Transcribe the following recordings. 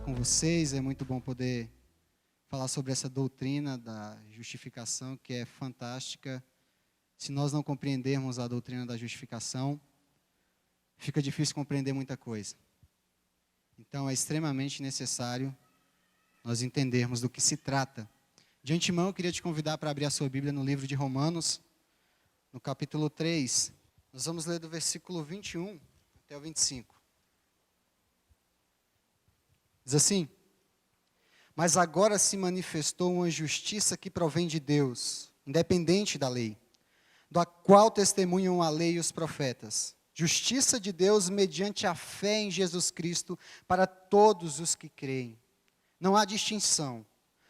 com vocês. É muito bom poder falar sobre essa doutrina da justificação, que é fantástica. Se nós não compreendermos a doutrina da justificação, fica difícil compreender muita coisa. Então, é extremamente necessário nós entendermos do que se trata. De antemão, eu queria te convidar para abrir a sua Bíblia no livro de Romanos, no capítulo 3. Nós vamos ler do versículo 21 até o 25. Diz assim: mas agora se manifestou uma justiça que provém de Deus, independente da lei, da qual testemunham a lei e os profetas. Justiça de Deus mediante a fé em Jesus Cristo para todos os que creem. Não há distinção,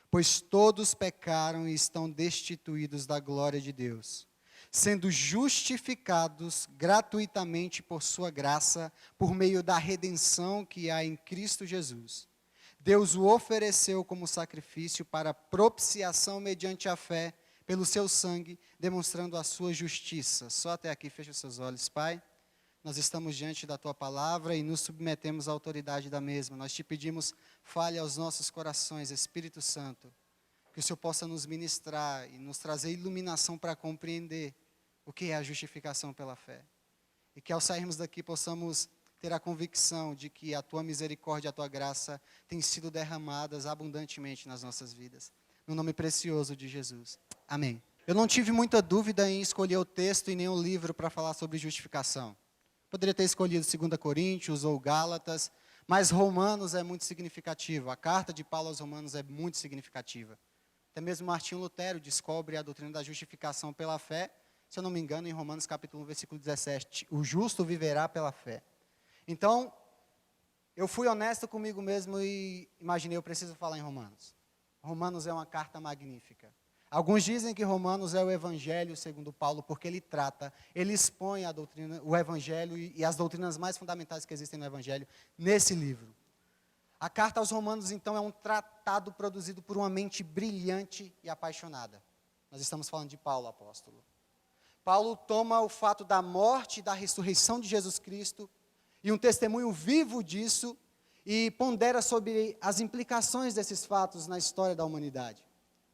pois todos pecaram e estão destituídos da glória de Deus, sendo justificados gratuitamente por sua graça, por meio da redenção que há em Cristo Jesus. Deus o ofereceu como sacrifício para propiciação mediante a fé, pelo seu sangue, demonstrando a sua justiça. Só até aqui, feche os seus olhos, Pai. Nós estamos diante da Tua palavra e nos submetemos à autoridade da mesma. Nós te pedimos, fale aos nossos corações, Espírito Santo, que o Senhor possa nos ministrar e nos trazer iluminação para compreender o que é a justificação pela fé. E que ao sairmos daqui possamos ter a convicção de que a Tua misericórdia e a Tua graça têm sido derramadas abundantemente nas nossas vidas. No nome precioso de Jesus. Amém. Eu não tive muita dúvida em escolher o texto e nem o livro para falar sobre justificação. Poderia ter escolhido 2 Coríntios ou Gálatas, mas Romanos é muito significativo. A carta de Paulo aos Romanos é muito significativa. Até mesmo Martinho Lutero descobre a doutrina da justificação pela fé, se eu não me engano, em Romanos capítulo 1, versículo 17. O justo viverá pela fé. Então, eu fui honesto comigo mesmo e imaginei, eu preciso falar em Romanos. Romanos é uma carta magnífica. Alguns dizem que Romanos é o Evangelho segundo Paulo, porque ele expõe a doutrina, o Evangelho e as doutrinas mais fundamentais que existem no Evangelho nesse livro. A carta aos Romanos, então, é um tratado produzido por uma mente brilhante e apaixonada. Nós estamos falando de Paulo, apóstolo. Paulo toma o fato da morte e da ressurreição de Jesus Cristo e um testemunho vivo disso e pondera sobre as implicações desses fatos na história da humanidade.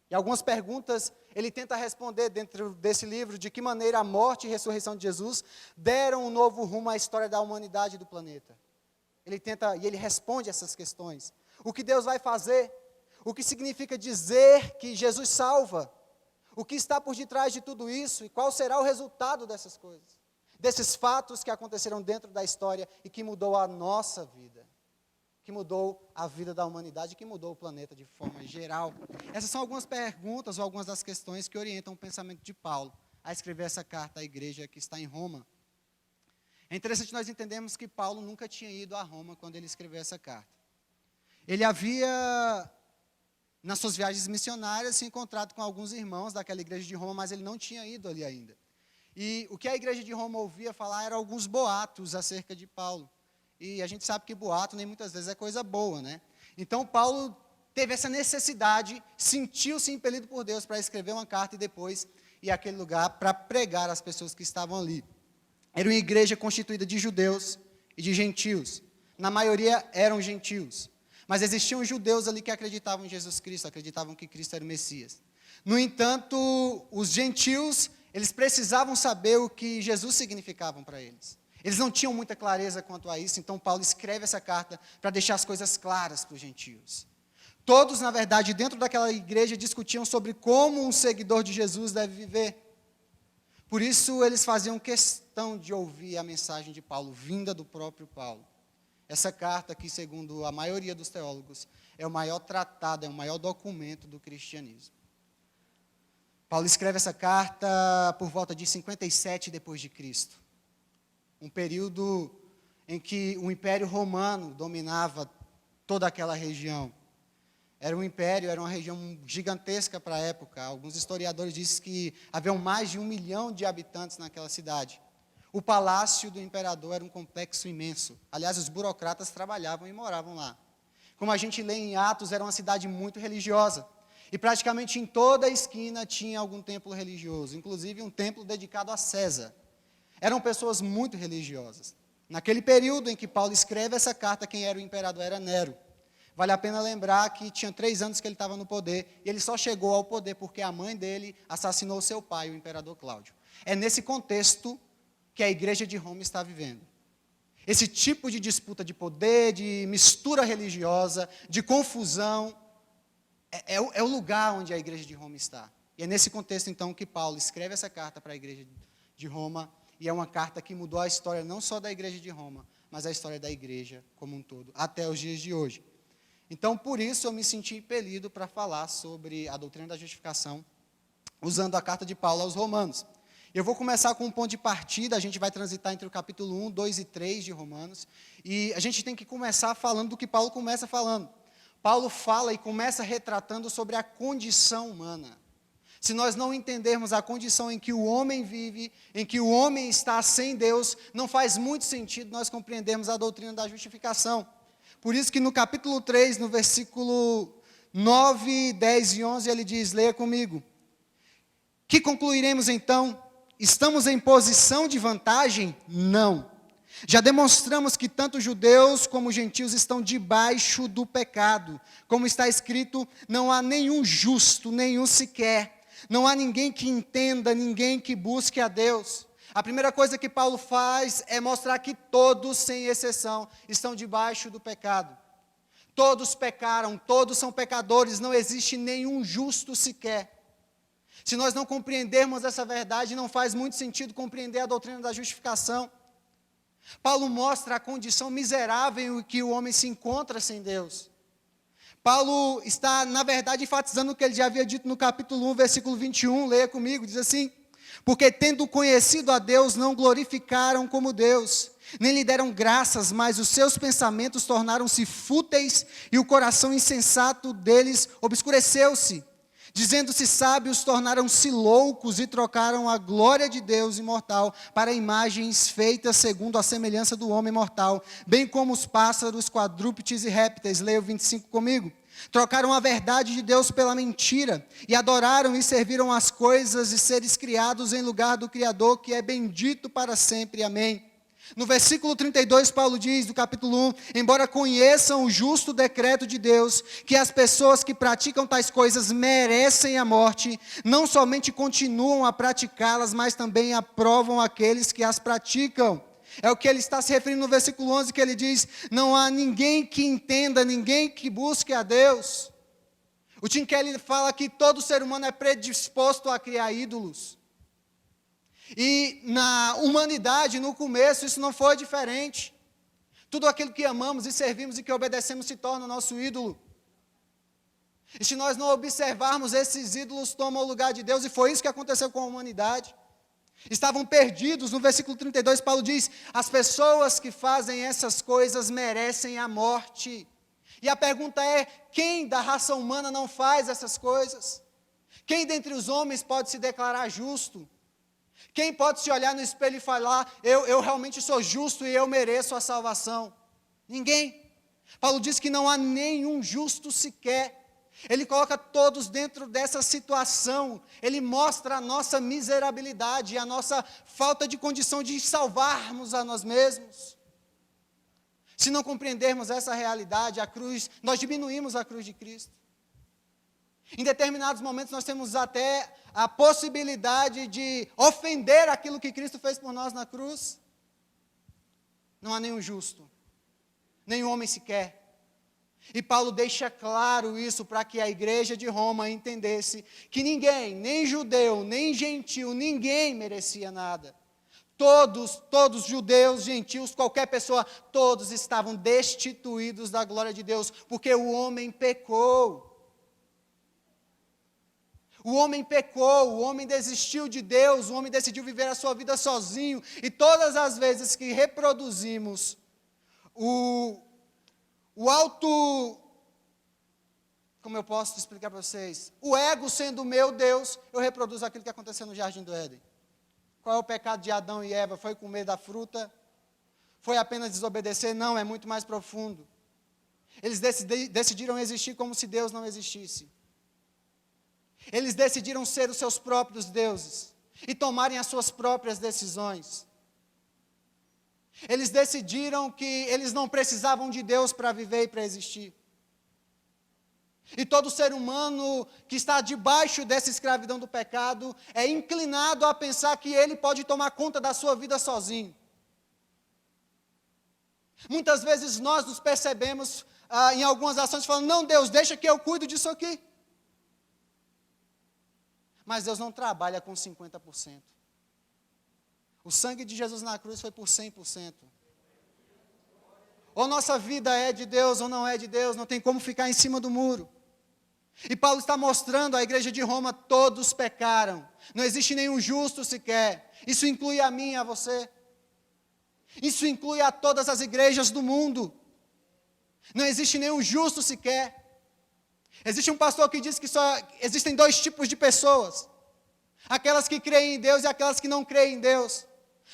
E algumas perguntas ele tenta responder dentro desse livro, de que maneira a morte e a ressurreição de Jesus deram um novo rumo à história da humanidade e do planeta. Ele responde essas questões. O que Deus vai fazer? O que significa dizer que Jesus salva? O que está por detrás de tudo isso? E qual será o resultado dessas coisas? Desses fatos que aconteceram dentro da história e que mudou a nossa vida. Que mudou a vida da humanidade, que mudou o planeta de forma geral. Essas são algumas perguntas ou algumas das questões que orientam o pensamento de Paulo a escrever essa carta à igreja que está em Roma. É interessante nós entendermos que Paulo nunca tinha ido a Roma quando ele escreveu essa carta. Ele havia, nas suas viagens missionárias, se encontrado com alguns irmãos daquela igreja de Roma, mas ele não tinha ido ali ainda. E o que a igreja de Roma ouvia falar eram alguns boatos acerca de Paulo. E a gente sabe que boato nem muitas vezes é coisa boa, né? Então Paulo teve essa necessidade, sentiu-se impelido por Deus para escrever uma carta e depois ir àquele lugar para pregar às pessoas que estavam ali. Era uma igreja constituída de judeus e de gentios. Na maioria eram gentios. Mas existiam judeus ali que acreditavam em Jesus Cristo, acreditavam que Cristo era o Messias. No entanto, os gentios, eles precisavam saber o que Jesus significava para eles. Eles não tinham muita clareza quanto a isso, então Paulo escreve essa carta para deixar as coisas claras para os gentios. Todos, na verdade, dentro daquela igreja discutiam sobre como um seguidor de Jesus deve viver. Por isso, eles faziam questão de ouvir a mensagem de Paulo, vinda do próprio Paulo. Essa carta aqui, segundo a maioria dos teólogos, é o maior tratado, é o maior documento do cristianismo. Paulo escreve essa carta por volta de 57 depois de Cristo. Um período em que o Império Romano dominava toda aquela região. Era um império, era uma região gigantesca para a época. Alguns historiadores dizem que haviam mais de 1 milhão de habitantes naquela cidade. O palácio do imperador era um complexo imenso. Aliás, os burocratas trabalhavam e moravam lá. Como a gente lê em Atos, era uma cidade muito religiosa. E praticamente em toda a esquina tinha algum templo religioso, inclusive um templo dedicado a César. Eram pessoas muito religiosas. Naquele período em que Paulo escreve essa carta, quem era o imperador era Nero. Vale a pena lembrar que tinha 3 anos que ele estava no poder, e ele só chegou ao poder porque a mãe dele assassinou seu pai, o imperador Cláudio. É nesse contexto que a igreja de Roma está vivendo. Esse tipo de disputa de poder, de mistura religiosa, de confusão, é o lugar onde a igreja de Roma está. E é nesse contexto, então, que Paulo escreve essa carta para a igreja de Roma, e é uma carta que mudou a história não só da igreja de Roma, mas a história da igreja como um todo, até os dias de hoje. Então, por isso, eu me senti impelido para falar sobre a doutrina da justificação, usando a carta de Paulo aos Romanos. Eu vou começar com um ponto de partida, a gente vai transitar entre o capítulo 1, 2 e 3 de Romanos, e a gente tem que começar falando do que Paulo começa falando. Paulo fala e começa retratando sobre a condição humana. Se nós não entendermos a condição em que o homem vive, em que o homem está sem Deus, não faz muito sentido nós compreendermos a doutrina da justificação. Por isso que no capítulo 3, no versículo 9, 10 e 11, ele diz, leia comigo. Que concluiremos então? Estamos em posição de vantagem? Não. Já demonstramos que tanto judeus como gentios estão debaixo do pecado. Como está escrito, não há nenhum justo, nenhum sequer. Não há ninguém que entenda, ninguém que busque a Deus. A primeira coisa que Paulo faz é mostrar que todos, sem exceção, estão debaixo do pecado. Todos pecaram, todos são pecadores, não existe nenhum justo sequer. Se nós não compreendermos essa verdade, não faz muito sentido compreender a doutrina da justificação. Paulo mostra a condição miserável em que o homem se encontra sem Deus. Paulo está, na verdade, enfatizando o que ele já havia dito no capítulo 1, versículo 21, leia comigo, diz assim, porque tendo conhecido a Deus, não glorificaram como Deus, nem lhe deram graças, mas os seus pensamentos tornaram-se fúteis e o coração insensato deles obscureceu-se. Dizendo-se sábios, tornaram-se loucos e trocaram a glória de Deus imortal para imagens feitas segundo a semelhança do homem mortal, bem como os pássaros, quadrúpedes e répteis. Leia o 25 comigo. Trocaram a verdade de Deus pela mentira e adoraram e serviram as coisas e seres criados em lugar do Criador, que é bendito para sempre. Amém. No versículo 32, Paulo diz, do capítulo 1, embora conheçam o justo decreto de Deus, que as pessoas que praticam tais coisas merecem a morte, não somente continuam a praticá-las, mas também aprovam aqueles que as praticam. É o que ele está se referindo no versículo 11, que ele diz, não há ninguém que entenda, ninguém que busque a Deus. O Tim Keller fala que todo ser humano é predisposto a criar ídolos. E na humanidade, no começo, isso não foi diferente. Tudo aquilo que amamos e servimos e que obedecemos se torna o nosso ídolo. E se nós não observarmos, esses ídolos tomam o lugar de Deus, e foi isso que aconteceu com a humanidade. Estavam perdidos, no versículo 32, Paulo diz, as pessoas que fazem essas coisas merecem a morte. E a pergunta é, quem da raça humana não faz essas coisas? Quem dentre os homens pode se declarar justo? Quem pode se olhar no espelho e falar, eu realmente sou justo e eu mereço a salvação? Ninguém. Paulo diz que não há nenhum justo sequer. Ele coloca todos dentro dessa situação. Ele mostra a nossa miserabilidade, a nossa falta de condição de salvarmos a nós mesmos. Se não compreendermos essa realidade, a cruz, nós diminuímos a cruz de Cristo. Em determinados momentos nós temos até a possibilidade de ofender aquilo que Cristo fez por nós na cruz. Não há nenhum justo, nenhum homem sequer. E Paulo deixa claro isso para que a igreja de Roma entendesse que ninguém, nem judeu, nem gentil, ninguém merecia nada. Todos judeus, gentios, qualquer pessoa, todos estavam destituídos da glória de Deus, porque o homem pecou. O homem pecou, o homem desistiu de Deus, o homem decidiu viver a sua vida sozinho, e todas as vezes que reproduzimos o como eu posso explicar para vocês? O ego sendo o meu Deus, eu reproduzo aquilo que aconteceu no Jardim do Éden. Qual é o pecado de Adão e Eva? Foi comer da fruta? Foi apenas desobedecer? Não, é muito mais profundo. Eles decidiram existir como se Deus não existisse. Eles decidiram ser os seus próprios deuses e tomarem as suas próprias decisões. Eles decidiram que eles não precisavam de Deus para viver e para existir. E todo ser humano que está debaixo dessa escravidão do pecado é inclinado a pensar que ele pode tomar conta da sua vida sozinho. Muitas vezes nós nos percebemos em algumas ações falando, não, Deus, deixa que eu cuido disso aqui. Mas Deus não trabalha com 50%. O sangue de Jesus na cruz foi por 100%. Ou nossa vida é de Deus ou não é de Deus, não tem como ficar em cima do muro. E Paulo está mostrando à igreja de Roma, todos pecaram. Não existe nenhum justo sequer. Isso inclui a mim e a você. Isso inclui a todas as igrejas do mundo. Não existe nenhum justo sequer. Existe um pastor que diz que só existem dois tipos de pessoas. Aquelas que creem em Deus e aquelas que não creem em Deus.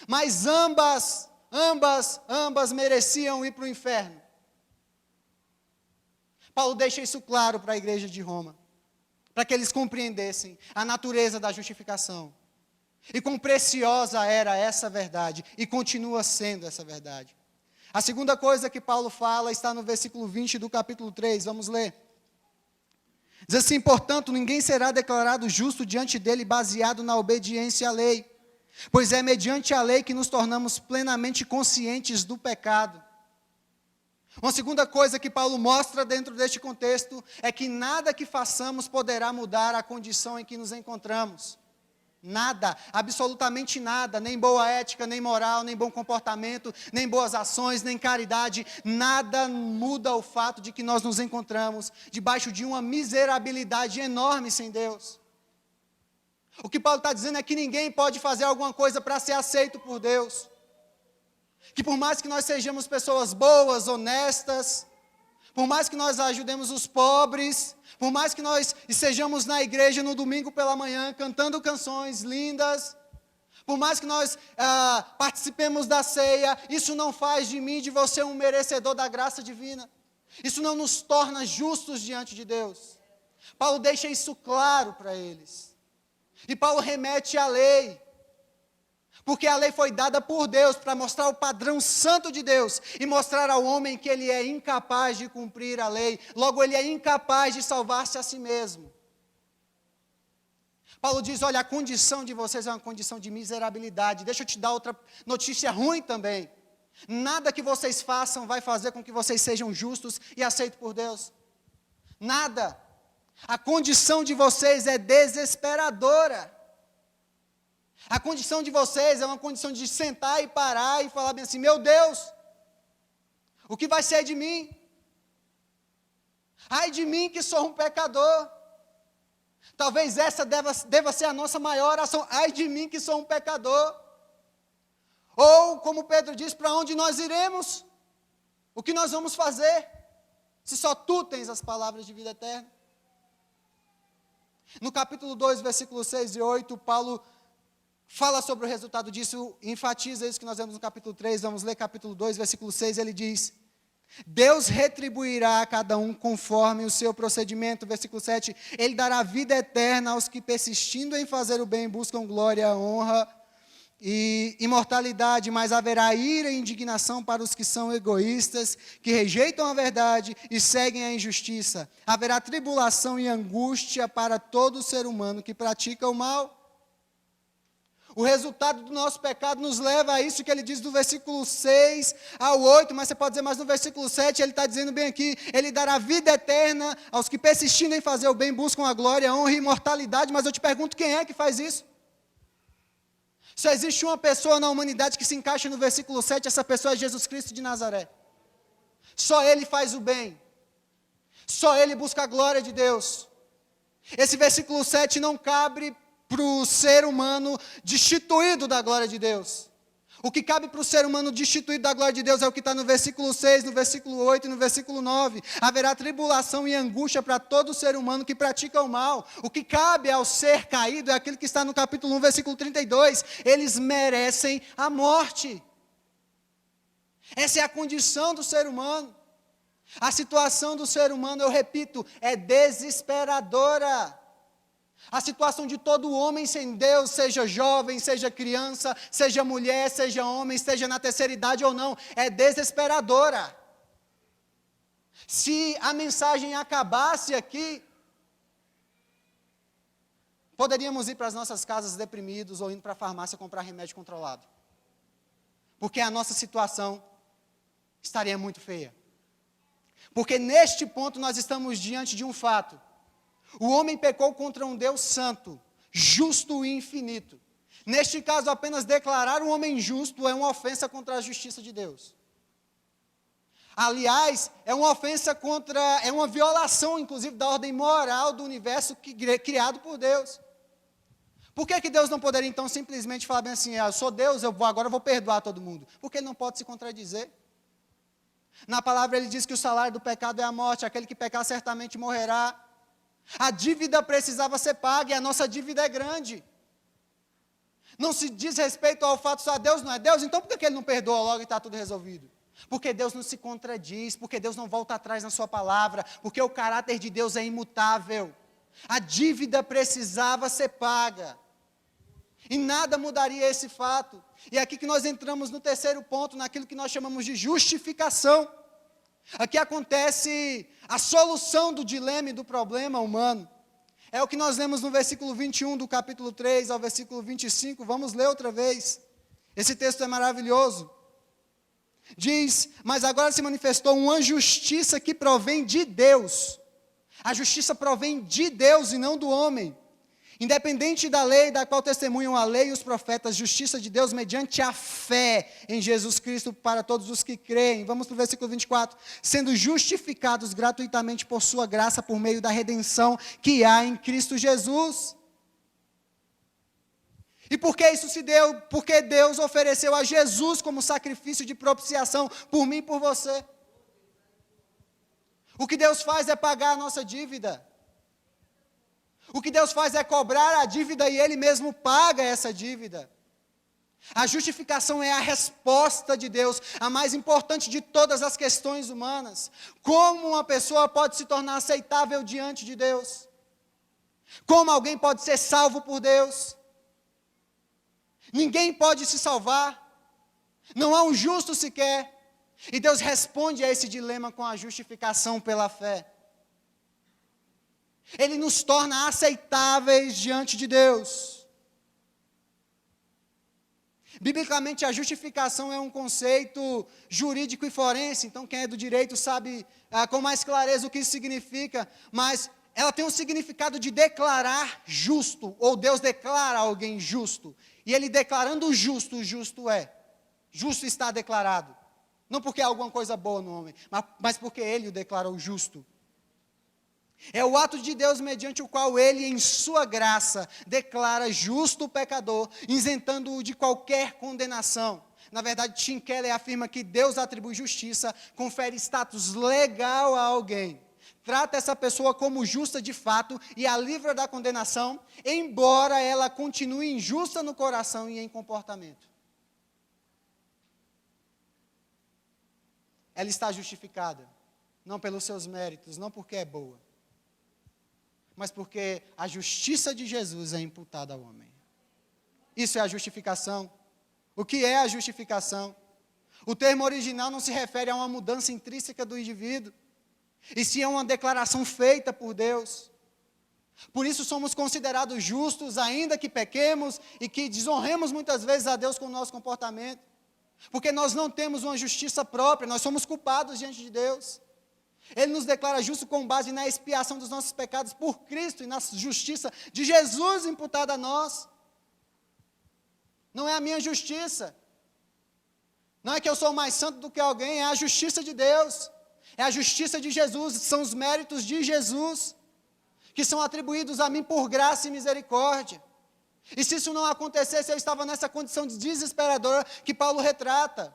Mas ambas mereciam ir para o inferno. Paulo deixa isso claro para a igreja de Roma, para que eles compreendessem a natureza da justificação. E quão preciosa era essa verdade, e continua sendo essa verdade. A segunda coisa que Paulo fala está no versículo 20 do capítulo 3, vamos ler. Diz assim, portanto, ninguém será declarado justo diante dele baseado na obediência à lei, pois é mediante a lei que nos tornamos plenamente conscientes do pecado. Uma segunda coisa que Paulo mostra dentro deste contexto é que nada que façamos poderá mudar a condição em que nos encontramos. Nada, absolutamente nada, nem boa ética, nem moral, nem bom comportamento, nem boas ações, nem caridade, nada muda o fato de que nós nos encontramos debaixo de uma miserabilidade enorme sem Deus. O que Paulo está dizendo é que ninguém pode fazer alguma coisa para ser aceito por Deus. Que por mais que nós sejamos pessoas boas, honestas, por mais que nós ajudemos os pobres, por mais que nós estejamos na igreja no domingo pela manhã, cantando canções lindas, por mais que nós participemos da ceia, isso não faz de mim, de você, um merecedor da graça divina. Isso não nos torna justos diante de Deus. Paulo deixa isso claro para eles. E Paulo remete à lei. Porque a lei foi dada por Deus para mostrar o padrão santo de Deus e mostrar ao homem que ele é incapaz de cumprir a lei. Logo, ele é incapaz de salvar-se a si mesmo. Paulo diz, olha, a condição de vocês é uma condição de miserabilidade. Deixa eu te dar outra notícia ruim também. Nada que vocês façam vai fazer com que vocês sejam justos e aceitos por Deus. Nada. A condição de vocês é desesperadora. A condição de vocês é uma condição de sentar e parar e falar bem assim, meu Deus, o que vai ser de mim? Ai de mim que sou um pecador. Talvez essa deva ser a nossa maior oração, ai de mim que sou um pecador. Ou, como Pedro diz, para onde nós iremos? O que nós vamos fazer? Se só tu tens as palavras de vida eterna. No capítulo 2, versículos 6 e 8, Paulo fala sobre o resultado disso, enfatiza isso que nós vemos no capítulo 3, vamos ler capítulo 2, versículo 6, ele diz, Deus retribuirá a cada um conforme o seu procedimento, versículo 7, Ele dará vida eterna aos que persistindo em fazer o bem buscam glória, honra e imortalidade, mas haverá ira e indignação para os que são egoístas, que rejeitam a verdade e seguem a injustiça. Haverá tribulação e angústia para todo ser humano que pratica o mal. O resultado do nosso pecado nos leva a isso que ele diz do versículo 6 ao 8, mas você pode dizer, mas no versículo 7 ele está dizendo bem aqui, ele dará vida eterna aos que persistindo em fazer o bem buscam a glória, a honra e imortalidade, mas eu te pergunto, quem é que faz isso? Só existe uma pessoa na humanidade que se encaixa no versículo 7, essa pessoa é Jesus Cristo de Nazaré. Só Ele faz o bem. Só Ele busca a glória de Deus. Esse versículo 7 não cabe para o ser humano destituído da glória de Deus. O que cabe para o ser humano destituído da glória de Deus é o que está no versículo 6, no versículo 8 e no versículo 9. Haverá tribulação e angústia para todo ser humano que pratica o mal. O que cabe ao ser caído é aquilo que está no capítulo 1, versículo 32. Eles merecem a morte. Essa é a condição do ser humano. A situação do ser humano, eu repito, é desesperadora. A situação de todo homem sem Deus, seja jovem, seja criança, seja mulher, seja homem, seja na terceira idade ou não, é desesperadora. Se a mensagem acabasse aqui, poderíamos ir para as nossas casas deprimidos ou indo para a farmácia comprar remédio controlado. Porque a nossa situação estaria muito feia. Porque neste ponto nós estamos diante de um fato. O homem pecou contra um Deus santo, justo e infinito. Neste caso, apenas declarar um homem justo é uma ofensa contra a justiça de Deus. Aliás, é uma ofensa é uma violação, inclusive, da ordem moral do universo criado por Deus. Por que Deus não poderia, então, simplesmente falar bem assim, eu sou Deus, agora eu vou perdoar todo mundo? Porque ele não pode se contradizer. Na palavra ele diz que o salário do pecado é a morte, aquele que pecar certamente morrerá. A dívida precisava ser paga e a nossa dívida é grande. Não se diz respeito ao fato só Deus não é Deus, então por que ele não perdoa logo e está tudo resolvido? Porque Deus não se contradiz, porque Deus não volta atrás na sua palavra, porque o caráter de Deus é imutável. A dívida precisava ser paga. E nada mudaria esse fato. E é aqui que nós entramos no terceiro ponto, naquilo que nós chamamos de justificação. Aqui acontece a solução do dilema e do problema humano. É o que nós lemos no versículo 21 do capítulo 3 ao versículo 25. Vamos ler outra vez. Esse texto é maravilhoso. Diz, mas agora se manifestou uma justiça que provém de Deus. A justiça provém de Deus e não do homem. Independente da lei, da qual testemunham a lei e os profetas, justiça de Deus mediante a fé em Jesus Cristo para todos os que creem. Vamos para o versículo 24. Sendo justificados gratuitamente por sua graça, por meio da redenção que há em Cristo Jesus. E por que isso se deu? Porque Deus ofereceu a Jesus como sacrifício de propiciação por mim e por você. O que Deus faz é pagar a nossa dívida. O que Deus faz é cobrar a dívida e Ele mesmo paga essa dívida. A justificação é a resposta de Deus, a mais importante de todas as questões humanas. Como uma pessoa pode se tornar aceitável diante de Deus? Como alguém pode ser salvo por Deus? Ninguém pode se salvar. Não há um justo sequer. E Deus responde a esse dilema com a justificação pela fé. Ele nos torna aceitáveis diante de Deus. Biblicamente, a justificação é um conceito jurídico e forense, então quem é do direito sabe com mais clareza o que isso significa, mas ela tem um significado de declarar justo, ou Deus declara alguém justo, e Ele declarando justo, o justo é. Justo está declarado, não porque há alguma coisa boa no homem, mas porque Ele o declarou justo. É o ato de Deus mediante o qual Ele, em sua graça, declara justo o pecador, isentando-o de qualquer condenação. Na verdade, Tim Keller afirma que Deus atribui justiça, confere status legal a alguém, trata essa pessoa como justa de fato e a livra da condenação, embora ela continue injusta no coração e em comportamento. Ela está justificada, não pelos seus méritos, não porque é boa, mas porque a justiça de Jesus é imputada ao homem. Isso é a justificação. O que é a justificação? O termo original não se refere a uma mudança intrínseca do indivíduo, e sim a uma declaração feita por Deus. Por isso somos considerados justos, ainda que pequemos e que desonremos muitas vezes a Deus com o nosso comportamento, porque nós não temos uma justiça própria, nós somos culpados diante de Deus. Ele nos declara justo com base na expiação dos nossos pecados por Cristo e na justiça de Jesus imputada a nós. Não é a minha justiça. Não é que eu sou mais santo do que alguém, é a justiça de Deus. É a justiça de Jesus, são os méritos de Jesus, que são atribuídos a mim por graça e misericórdia. E se isso não acontecesse, eu estava nessa condição desesperadora que Paulo retrata.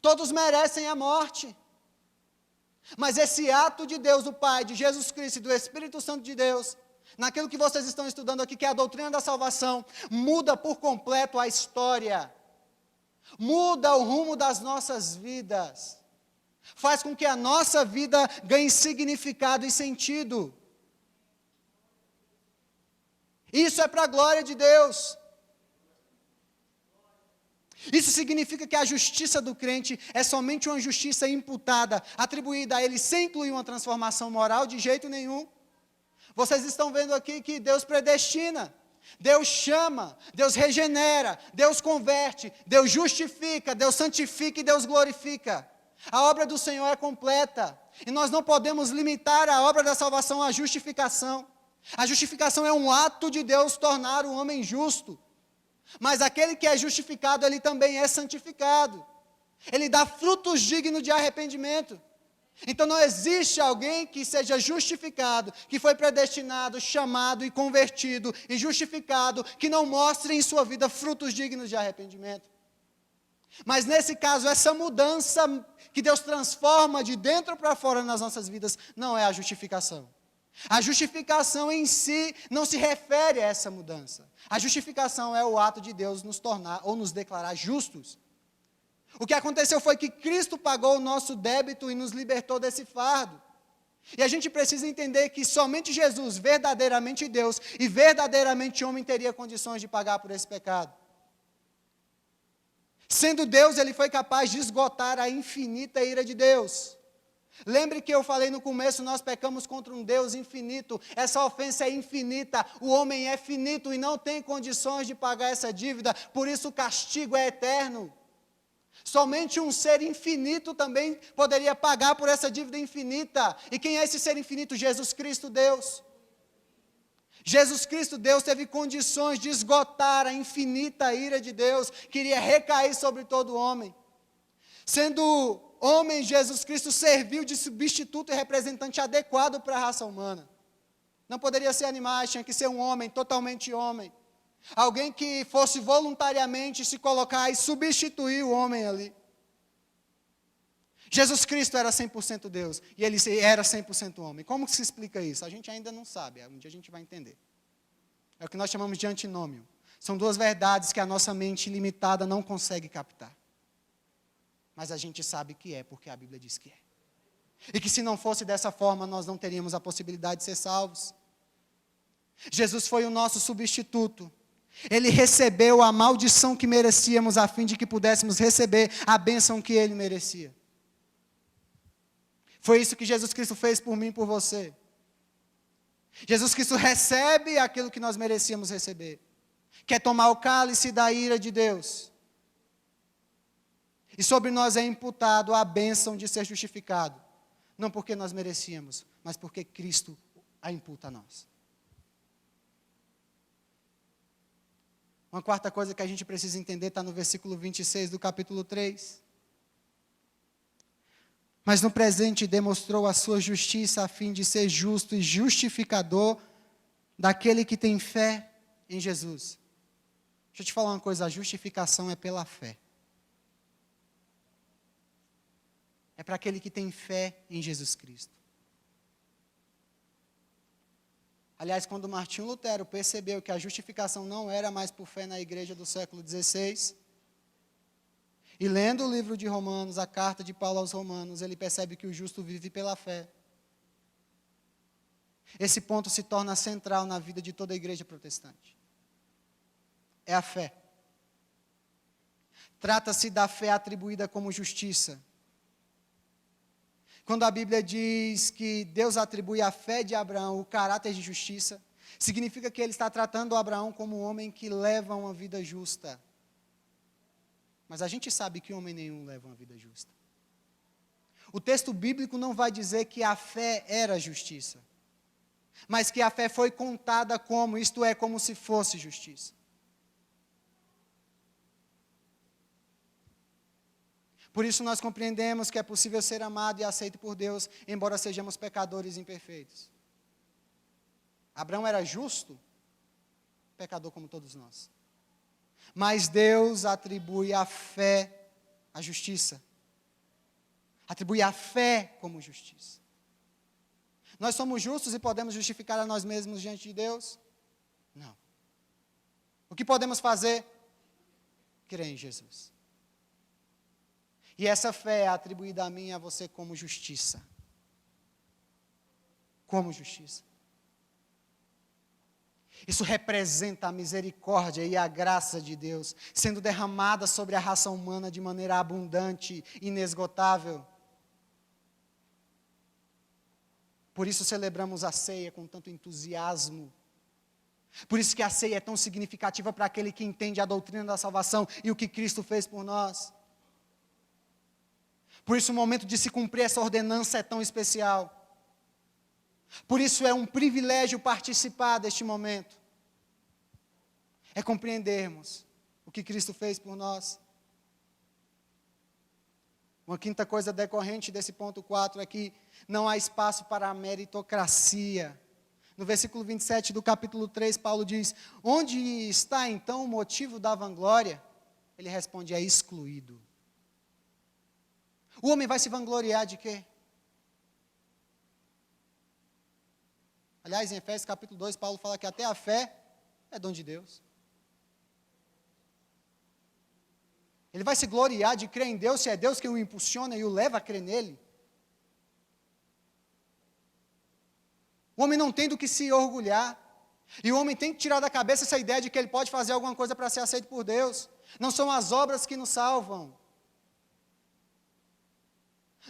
Todos merecem a morte. Mas esse ato de Deus, do Pai, de Jesus Cristo e do Espírito Santo de Deus, naquilo que vocês estão estudando aqui, que é a doutrina da salvação, muda por completo a história, muda o rumo das nossas vidas, faz com que a nossa vida ganhe significado e sentido. Isso é para a glória de Deus. Isso significa que a justiça do crente é somente uma justiça imputada, atribuída a ele sem incluir uma transformação moral de jeito nenhum. Vocês estão vendo aqui que Deus predestina, Deus chama, Deus regenera, Deus converte, Deus justifica, Deus santifica e Deus glorifica. A obra do Senhor é completa, e nós não podemos limitar a obra da salvação à justificação. A justificação é um ato de Deus tornar o homem justo. Mas aquele que é justificado, ele também é santificado. Ele dá frutos dignos de arrependimento. Então não existe alguém que seja justificado, que foi predestinado, chamado e convertido e justificado, que não mostre em sua vida frutos dignos de arrependimento. Mas nesse caso, essa mudança que Deus transforma de dentro para fora nas nossas vidas, não é a justificação. A justificação em si não se refere a essa mudança. A justificação é o ato de Deus nos tornar ou nos declarar justos. O que aconteceu foi que Cristo pagou o nosso débito e nos libertou desse fardo. E a gente precisa entender que somente Jesus, verdadeiramente Deus e verdadeiramente homem, teria condições de pagar por esse pecado. Sendo Deus, ele foi capaz de esgotar a infinita ira de Deus. Lembre que eu falei no começo, nós pecamos contra um Deus infinito, essa ofensa é infinita, o homem é finito e não tem condições de pagar essa dívida, por isso o castigo é eterno. Somente um ser infinito também poderia pagar por essa dívida infinita. E quem é esse ser infinito? Jesus Cristo, Deus. Jesus Cristo, Deus, teve condições de esgotar a infinita ira de Deus, que iria recair sobre todo homem. Sendo homem, Jesus Cristo serviu de substituto e representante adequado para a raça humana. Não poderia ser animais, tinha que ser um homem, totalmente homem. Alguém que fosse voluntariamente se colocar e substituir o homem ali. Jesus Cristo era 100% Deus e ele era 100% homem. Como se explica isso? A gente ainda não sabe, um dia a gente vai entender. É o que nós chamamos de antinômio. São duas verdades que a nossa mente limitada não consegue captar. Mas a gente sabe que é, porque a Bíblia diz que é. E que se não fosse dessa forma, nós não teríamos a possibilidade de ser salvos. Jesus foi o nosso substituto. Ele recebeu a maldição que merecíamos, a fim de que pudéssemos receber a bênção que ele merecia. Foi isso que Jesus Cristo fez por mim e por você. Jesus Cristo recebe aquilo que nós merecíamos receber. Quer tomar o cálice da ira de Deus. E sobre nós é imputado a bênção de ser justificado. Não porque nós merecíamos, mas porque Cristo a imputa a nós. Uma quarta coisa que a gente precisa entender está no versículo 26 do capítulo 3. Mas no presente demonstrou a sua justiça a fim de ser justo e justificador daquele que tem fé em Jesus. Deixa eu te falar uma coisa, a justificação é pela fé. É para aquele que tem fé em Jesus Cristo. Aliás, quando Martinho Lutero percebeu que a justificação não era mais por fé na igreja do século XVI, e lendo o livro de Romanos, a carta de Paulo aos Romanos, ele percebe que o justo vive pela fé. Esse ponto se torna central na vida de toda a igreja protestante. É a fé. Trata-se da fé atribuída como justiça. Quando a Bíblia diz que Deus atribui à fé de Abraão o caráter de justiça, significa que ele está tratando Abraão como um homem que leva uma vida justa. Mas a gente sabe que homem nenhum leva uma vida justa. O texto bíblico não vai dizer que a fé era justiça, mas que a fé foi contada como, isto é, como se fosse justiça. Por isso nós compreendemos que é possível ser amado e aceito por Deus, embora sejamos pecadores imperfeitos. Abraão era justo, pecador como todos nós. Mas Deus atribui a fé à justiça. Atribui a fé como justiça. Nós somos justos e podemos justificar a nós mesmos diante de Deus? Não. O que podemos fazer? Crer em Jesus. E essa fé é atribuída a mim e a você como justiça. Como justiça. Isso representa a misericórdia e a graça de Deus, sendo derramada sobre a raça humana de maneira abundante, inesgotável. Por isso celebramos a ceia com tanto entusiasmo. Por isso que a ceia é tão significativa para aquele que entende a doutrina da salvação e o que Cristo fez por nós. Por isso o momento de se cumprir essa ordenança é tão especial. Por isso é um privilégio participar deste momento. É compreendermos o que Cristo fez por nós. Uma quinta coisa decorrente desse ponto 4 é que não há espaço para a meritocracia. No versículo 27 do capítulo 3, Paulo diz: onde está então o motivo da vanglória? Ele responde: é excluído. O homem vai se vangloriar de quê? Aliás, em Efésios capítulo 2, Paulo fala que até a fé é dom de Deus. Ele vai se gloriar de crer em Deus, se é Deus quem o impulsiona e o leva a crer nele. O homem não tem do que se orgulhar. E o homem tem que tirar da cabeça essa ideia de que ele pode fazer alguma coisa para ser aceito por Deus. Não são as obras que nos salvam.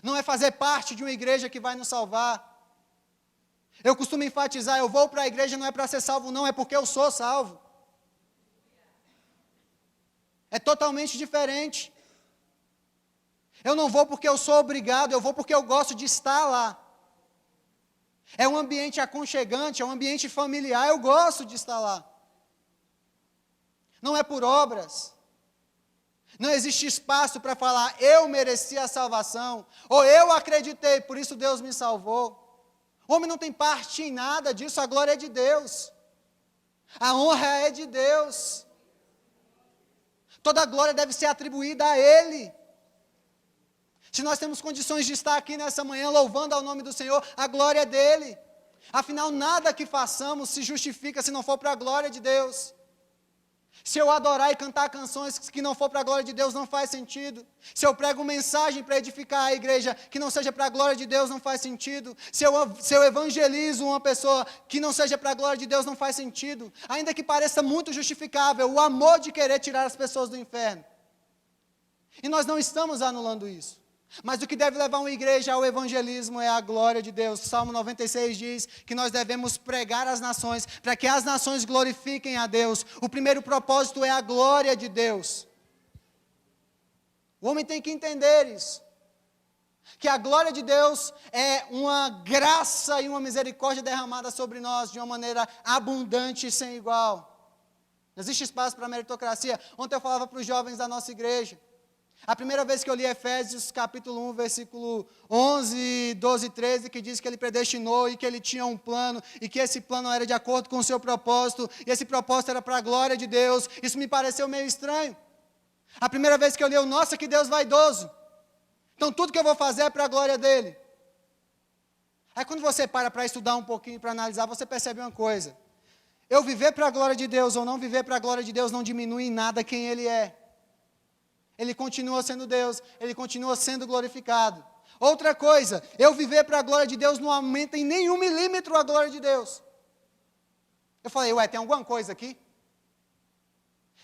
Não é fazer parte de uma igreja que vai nos salvar. Eu costumo enfatizar, eu vou para a igreja não é para ser salvo, não, é porque eu sou salvo. É totalmente diferente. Eu não vou porque eu sou obrigado, eu vou porque eu gosto de estar lá. É um ambiente aconchegante, é um ambiente familiar, eu gosto de estar lá. Não é por obras. Não existe espaço para falar, eu mereci a salvação, ou eu acreditei, por isso Deus me salvou. O homem não tem parte em nada disso, a glória é de Deus. A honra é de Deus. Toda a glória deve ser atribuída a Ele. Se nós temos condições de estar aqui nessa manhã louvando ao nome do Senhor, a glória é dEle. Afinal, nada que façamos se justifica se não for para a glória de Deus. Se eu adorar e cantar canções que não for para a glória de Deus, não faz sentido. Se eu prego mensagem para edificar a igreja que não seja para a glória de Deus, não faz sentido. Se eu evangelizo uma pessoa que não seja para a glória de Deus, não faz sentido. Ainda que pareça muito justificável o amor de querer tirar as pessoas do inferno. E nós não estamos anulando isso. Mas o que deve levar uma igreja ao evangelismo é a glória de Deus. Salmo 96 diz que nós devemos pregar às nações, para que as nações glorifiquem a Deus. O primeiro propósito é a glória de Deus. O homem tem que entender isso. Que a glória de Deus é uma graça e uma misericórdia derramada sobre nós de uma maneira abundante e sem igual. Não existe espaço para meritocracia. Ontem eu falava para os jovens da nossa igreja. A primeira vez que eu li Efésios capítulo 1, versículo 11, 12 e 13, que diz que ele predestinou e que ele tinha um plano, e que esse plano era de acordo com o seu propósito, e esse propósito era para a glória de Deus. Isso me pareceu meio estranho. A primeira vez que eu li, nossa, que Deus vaidoso. Então tudo que eu vou fazer é para a glória dele. Aí quando você para estudar um pouquinho, para analisar, você percebe uma coisa. Eu viver para a glória de Deus ou não viver para a glória de Deus não diminui em nada quem ele é. Ele continua sendo Deus, Ele continua sendo glorificado. Outra coisa, eu viver para a glória de Deus não aumenta em nenhum milímetro a glória de Deus. Eu falei, tem alguma coisa aqui?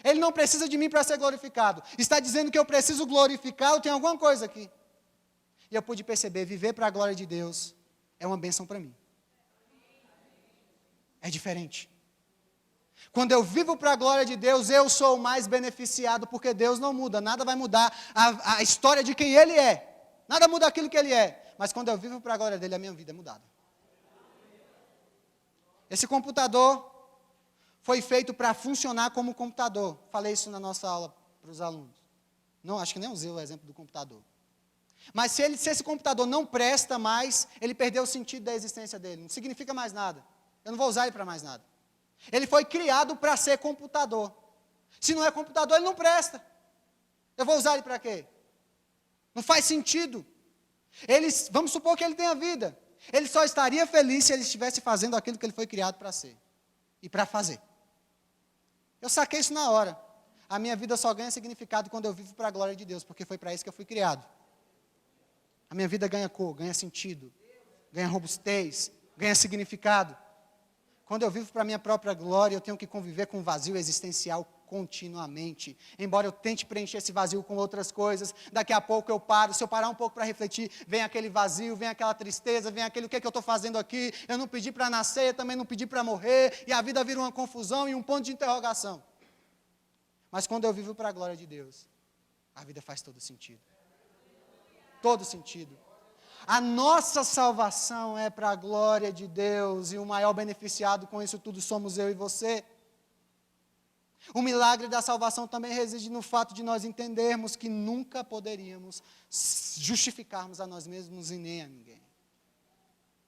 Ele não precisa de mim para ser glorificado. Está dizendo que eu preciso glorificá-lo, tem alguma coisa aqui. E eu pude perceber, viver para a glória de Deus é uma bênção para mim. É diferente. Quando eu vivo para a glória de Deus, eu sou o mais beneficiado, porque Deus não muda, nada vai mudar a história de quem Ele é. Nada muda aquilo que Ele é. Mas quando eu vivo para a glória dEle, a minha vida é mudada. Esse computador foi feito para funcionar como computador. Falei isso na nossa aula para os alunos. Não, acho que nem usei o exemplo do computador. Mas se esse computador não presta mais, ele perdeu o sentido da existência dele. Não significa mais nada. Eu não vou usar ele para mais nada. Ele foi criado para ser computador. Se não é computador, ele não presta. Eu vou usar ele para quê? Não faz sentido. Vamos supor que ele tenha vida. Ele só estaria feliz se ele estivesse fazendo aquilo que ele foi criado para ser. E para fazer. Eu saquei isso na hora. A minha vida só ganha significado quando eu vivo para a glória de Deus, porque foi para isso que eu fui criado. A minha vida ganha cor, ganha sentido, ganha robustez, ganha significado. Quando eu vivo para a minha própria glória, eu tenho que conviver com o vazio existencial continuamente. Embora eu tente preencher esse vazio com outras coisas, daqui a pouco eu paro. Se eu parar um pouco para refletir, vem aquele vazio, vem aquela tristeza, vem aquele, o que é que eu estou fazendo aqui? Eu não pedi para nascer, eu também não pedi para morrer, e a vida vira uma confusão e um ponto de interrogação. Mas quando eu vivo para a glória de Deus, a vida faz todo sentido. Todo sentido. A nossa salvação é para a glória de Deus, e o maior beneficiado com isso tudo somos eu e você. O milagre da salvação também reside no fato de nós entendermos que nunca poderíamos justificarmos a nós mesmos e nem a ninguém.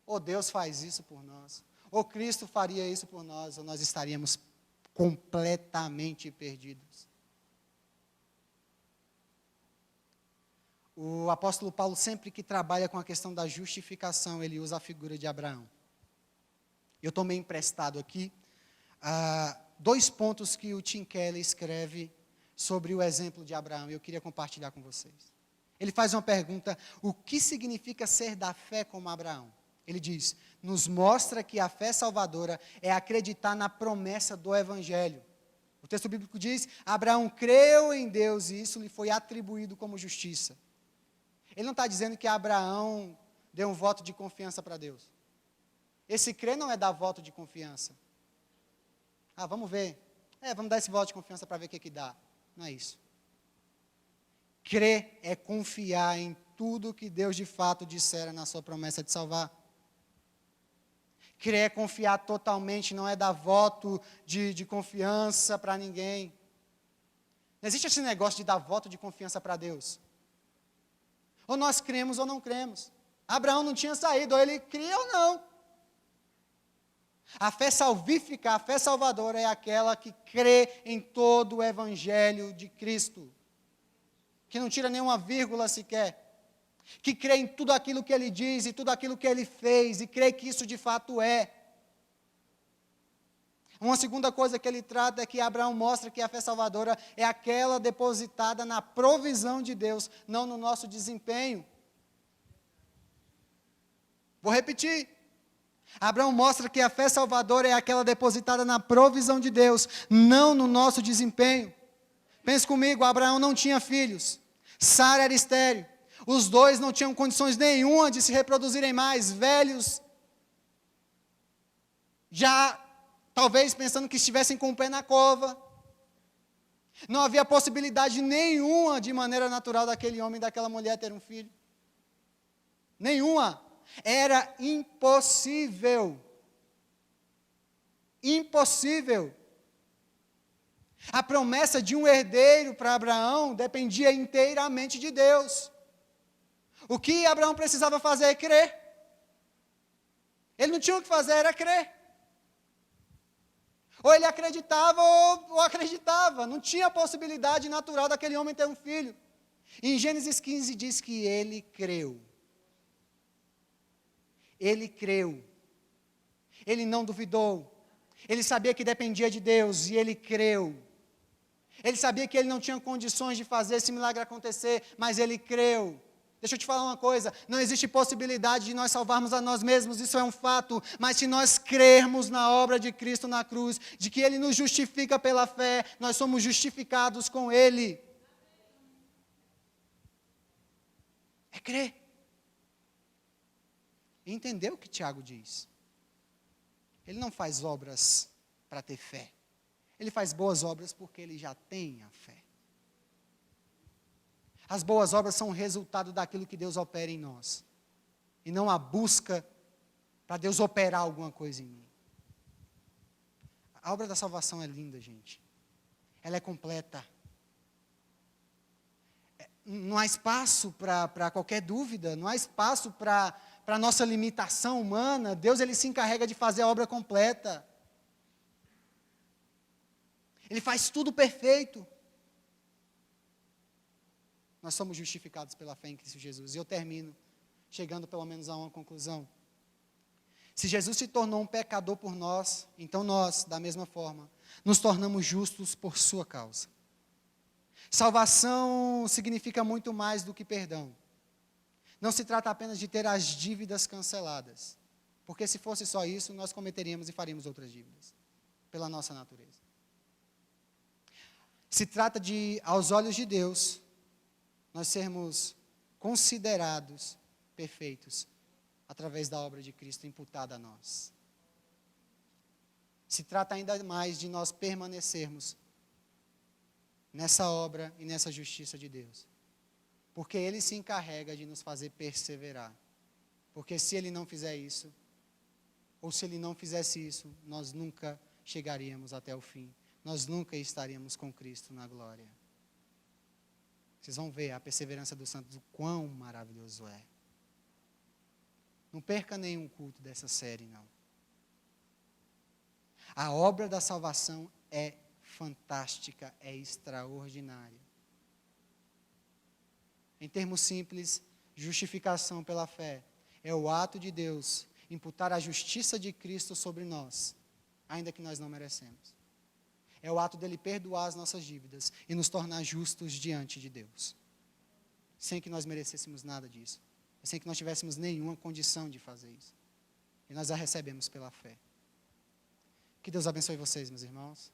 Ou Deus faz isso por nós, ou Cristo faria isso por nós, ou nós estaríamos completamente perdidos. O apóstolo Paulo, sempre que trabalha com a questão da justificação, ele usa a figura de Abraão. Eu tomei emprestado aqui 2 pontos que o Tim Keller escreve sobre o exemplo de Abraão, e eu queria compartilhar com vocês. Ele faz uma pergunta: o que significa ser da fé como Abraão? Ele diz: nos mostra que a fé salvadora é acreditar na promessa do Evangelho. O texto bíblico diz: Abraão creu em Deus e isso lhe foi atribuído como justiça. Ele não está dizendo que Abraão deu um voto de confiança para Deus. Esse crer não é dar voto de confiança. Vamos ver. Vamos dar esse voto de confiança para ver o que dá. Não é isso. Crer é confiar em tudo que Deus de fato dissera na sua promessa de salvar. Crer é confiar totalmente, não é dar voto de confiança para ninguém. Não existe esse negócio de dar voto de confiança para Deus. Ou nós cremos ou não cremos. Abraão não tinha saído, ou ele cria ou não. A fé salvífica, a fé salvadora é aquela que crê em todo o Evangelho de Cristo. Que não tira nenhuma vírgula sequer. Que crê em tudo aquilo que Ele diz e tudo aquilo que Ele fez, e crê que isso de fato é. Uma segunda coisa que ele trata é que Abraão mostra que a fé salvadora é aquela depositada na provisão de Deus, não no nosso desempenho. Vou repetir. Abraão mostra que a fé salvadora é aquela depositada na provisão de Deus, não no nosso desempenho. Pense comigo, Abraão não tinha filhos, Sara era estéril, os dois não tinham condições nenhuma de se reproduzirem mais, velhos, já talvez pensando que estivessem com o pé na cova. Não havia possibilidade nenhuma de maneira natural daquele homem e daquela mulher ter um filho. Nenhuma. Era impossível. Impossível. A promessa de um herdeiro para Abraão dependia inteiramente de Deus. O que Abraão precisava fazer é crer. Ele não tinha o que fazer, era crer. Ou ele acreditava ou acreditava. Não tinha possibilidade natural daquele homem ter um filho. Em Gênesis 15 diz que ele creu. Ele creu. Ele não duvidou. Ele sabia que dependia de Deus e ele creu. Ele sabia que ele não tinha condições de fazer esse milagre acontecer, mas ele creu. Deixa eu te falar uma coisa, não existe possibilidade de nós salvarmos a nós mesmos, isso é um fato, mas se nós crermos na obra de Cristo na cruz, de que Ele nos justifica pela fé, nós somos justificados com Ele. É crer. E entender o que Tiago diz. Ele não faz obras para ter fé, ele faz boas obras porque ele já tem a fé. As boas obras são o resultado daquilo que Deus opera em nós. E não a busca para Deus operar alguma coisa em mim. A obra da salvação é linda, gente. Ela é completa. Não há espaço para qualquer dúvida, não há espaço para a nossa limitação humana. Deus, Ele se encarrega de fazer a obra completa. Ele faz tudo perfeito. Nós somos justificados pela fé em Cristo Jesus. E eu termino, chegando pelo menos a uma conclusão. Se Jesus se tornou um pecador por nós, então nós, da mesma forma, nos tornamos justos por sua causa. Salvação significa muito mais do que perdão. Não se trata apenas de ter as dívidas canceladas, Porque se fosse só isso, nós cometeríamos e faríamos outras dívidas, pela nossa natureza. Se trata de, aos olhos de Deus, nós sermos considerados perfeitos através da obra de Cristo imputada a nós. Se trata ainda mais de nós permanecermos nessa obra e nessa justiça de Deus. Porque Ele se encarrega de nos fazer perseverar. Porque se Ele não fizer isso, ou se Ele não fizesse isso, nós nunca chegaríamos até o fim. Nós nunca estaríamos com Cristo na glória. Vocês vão ver a perseverança dos santos, o quão maravilhoso é. Não perca nenhum culto dessa série, não. A obra da salvação é fantástica, é extraordinária. Em termos simples, justificação pela fé é o ato de Deus imputar a justiça de Cristo sobre nós, ainda que nós não merecemos. É o ato dele perdoar as nossas dívidas e nos tornar justos diante de Deus, sem que nós merecêssemos nada disso, sem que nós tivéssemos nenhuma condição de fazer isso. E nós a recebemos pela fé. Que Deus abençoe vocês, meus irmãos.